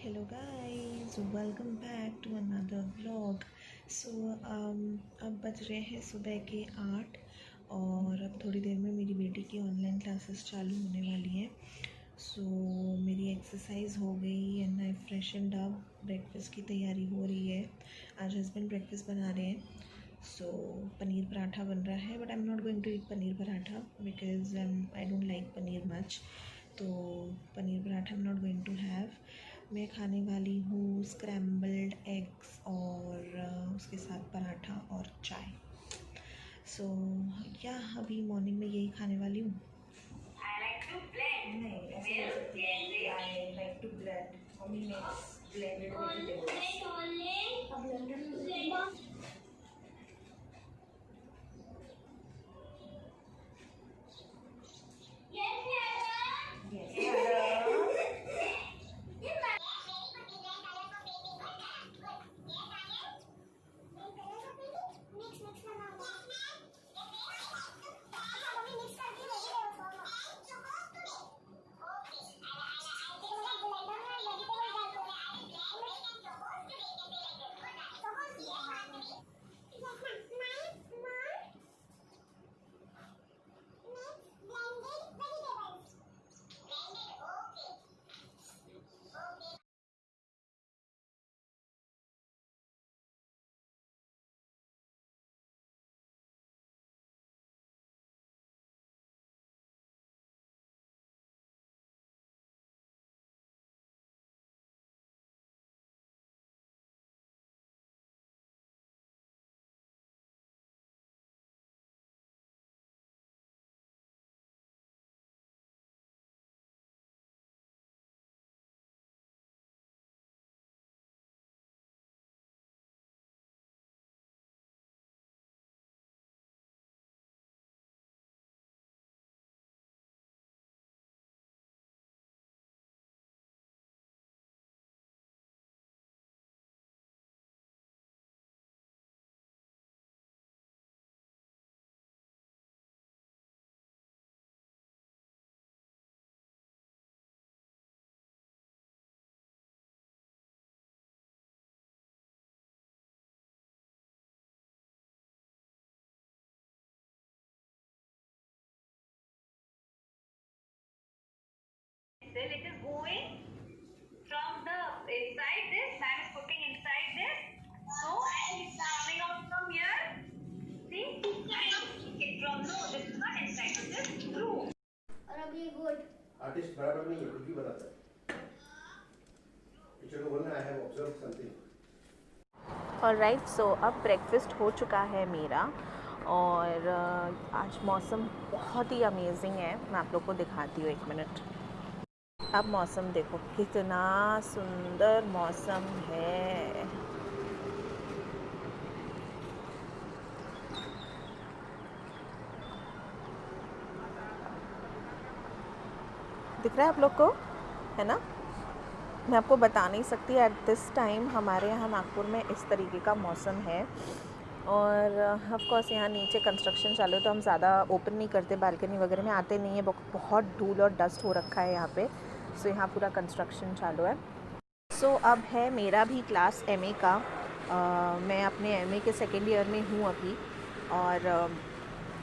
hello guys, welcome back to another vlog. So अब बज रहे हैं सुबह के 8 और अब थोड़ी देर में मेरी बेटी की ऑनलाइन क्लासेस चालू होने वाली हैं. सो मेरी एक्सरसाइज हो गई एंड आई फ्रेशनड अप. ब्रेकफास्ट की तैयारी हो रही है. आज हस्बैंड ब्रेकफास्ट बना रहे हैं. सो पनीर पराठा बन रहा है, but I am not going to eat paneer paratha because I don't like paneer much. तो paneer paratha I am not going to have. मैं खाने वाली हूँ स्क्रैम्बल्ड एग्स और उसके साथ पराठा और चाय. सो या अभी मॉर्निंग में यही खाने वाली हूँ. नहीं ऐसे बोल सकती है. I like to blend. Mummy makes blended vegetables. Then it is going from the inside this, man is putting inside this, so and it's coming out from here. See, and it from no, this is not inside, this is through. और अब ये good artist बराबर नहीं है, कुछ भी बनाता है. टीचर को बोलना, I have observe something. Alright, so अब ब्रेकफास्ट हो चुका है मेरा और आज मौसम बहुत ही अमेजिंग है. मैं आप लोग को दिखाती हूँ, एक मिनट. अब मौसम देखो, कितना सुंदर मौसम है. दिख रहा है आप लोग को, है ना? मैं आपको बता नहीं सकती. एट दिस टाइम हमारे यहाँ नागपुर में इस तरीके का मौसम है. और ऑफ कोर्स यहाँ नीचे कंस्ट्रक्शन चालू है, तो हम ज़्यादा ओपन नहीं करते, बालकनी वगैरह में आते नहीं है. बहुत धूल और डस्ट हो रखा है यहाँ पे. सो यहाँ पूरा कंस्ट्रक्शन चालू है. सो अब है मेरा भी क्लास एमए का. मैं अपने एमए के सेकेंड ईयर में हूँ अभी. और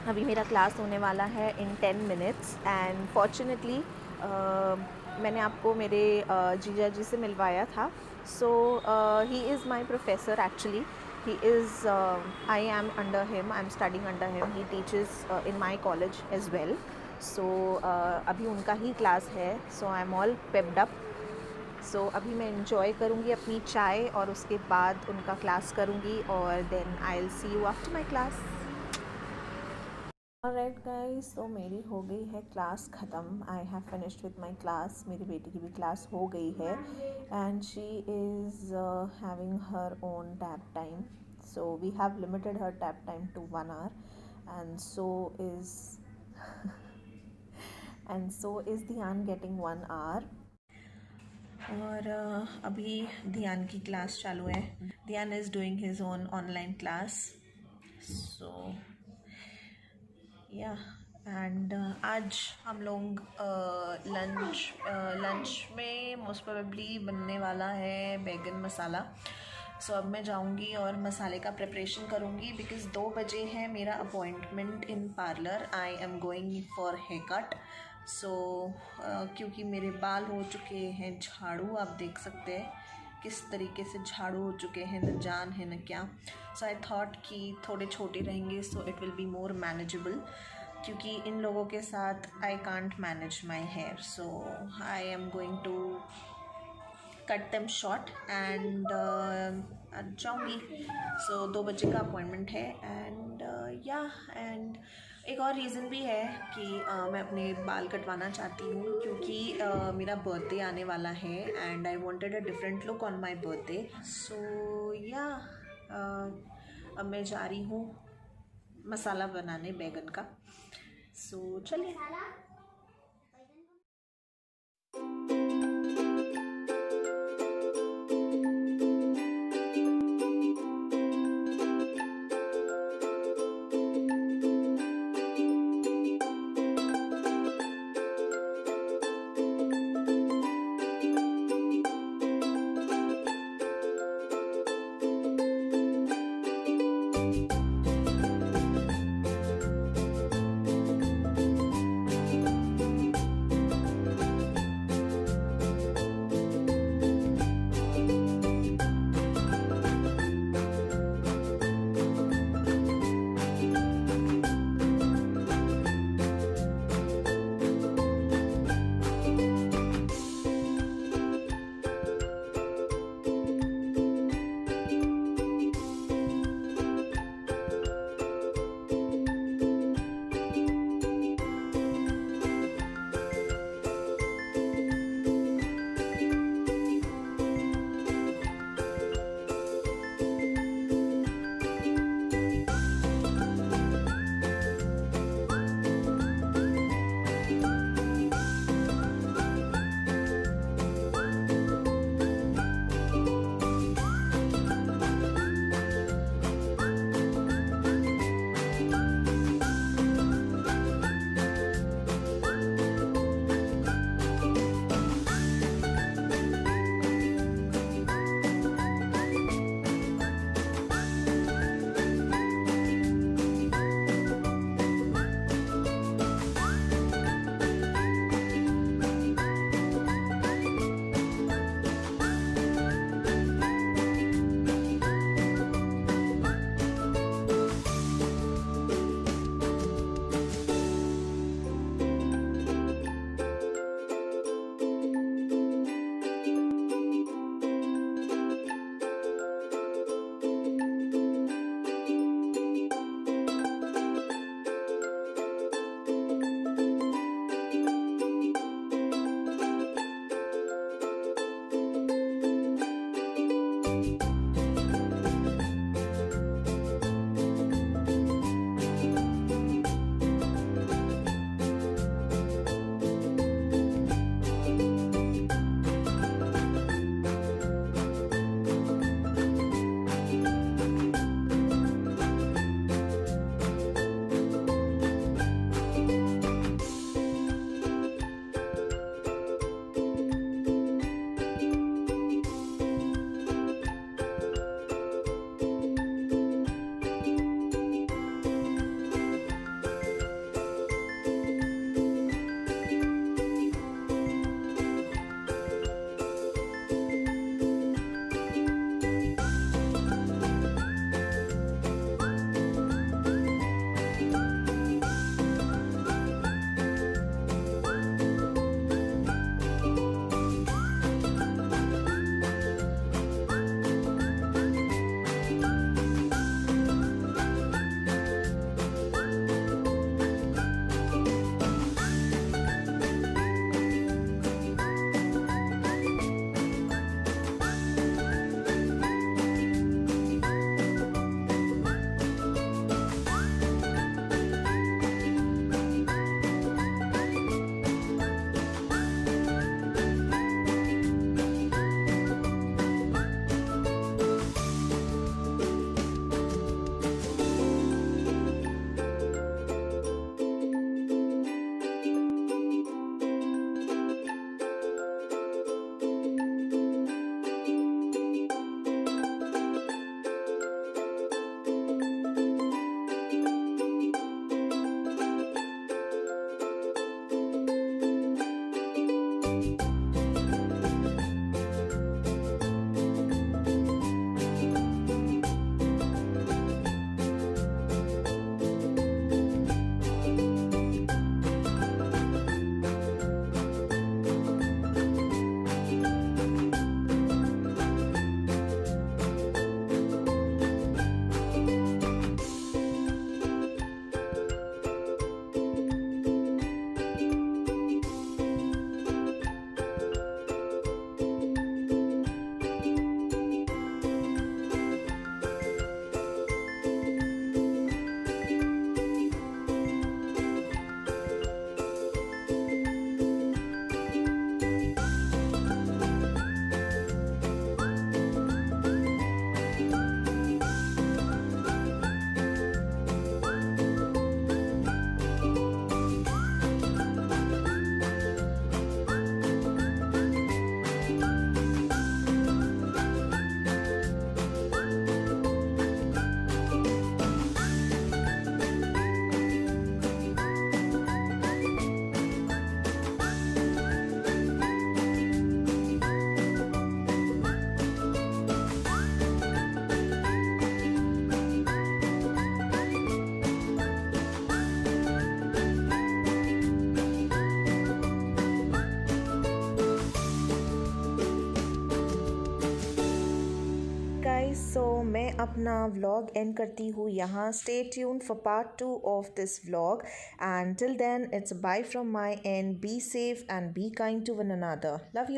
अभी मेरा क्लास होने वाला है इन 10 मिनट्स. एंड फॉर्चुनेटली मैंने आपको मेरे जीजा जी से मिलवाया था. So he is my professor actually. He is, I am under him, I am studying under him. He teaches in my college as well. So अभी उनका ही क्लास है. So I am all pepped up. So अभी मैं enjoy करूँगी अपनी चाय और उसके बाद उनका क्लास करूँगी और then I'll see you after my class. Alright guys, तो मेरी हो गई है क्लास ख़त्म. I have finished with my class. मेरी बेटी की भी क्लास हो गई है and she is having her own tab time. So we have limited her tab time to 1 hour and so is Dhyan getting 1 hour. और अभी ध्यान की क्लास चालू है. Dhyan is doing his own online class. So या and आज हम लोग लंच में मोस्ट प्रोबेबली बनने वाला है बैगन मसाला। सो अब मैं जाऊंगी और मसाले का प्रिपरेशन करूंगी बिकॉज़ 2 बजे है मेरा appointment in parlour. I am going for haircut. So क्योंकि मेरे बाल हो चुके हैं झाड़ू, आप देख सकते हैं किस तरीके से झाड़ू हो चुके हैं, न जान है न क्या। सो आई थॉट कि थोड़े छोटे रहेंगे so it will be more manageable, क्योंकि इन लोगों के साथ I can't manage my hair. So I am going to cut them short and जाऊँगी। सो 2 बजे का अपॉइंटमेंट है एंड एंड एक और रीज़न भी है कि मैं अपने बाल कटवाना चाहती हूँ, क्योंकि मेरा बर्थडे आने वाला है and I wanted a different look on my birthday. So अब मैं जा रही हूँ मसाला बनाने बैगन का। सो चलिए। सो मैं अपना व्लॉग एंड करती हूँ यहाँ. Stay tune for part 2 of this vlog and till then it's bye from my end. Be safe and be kind to one another. Love you.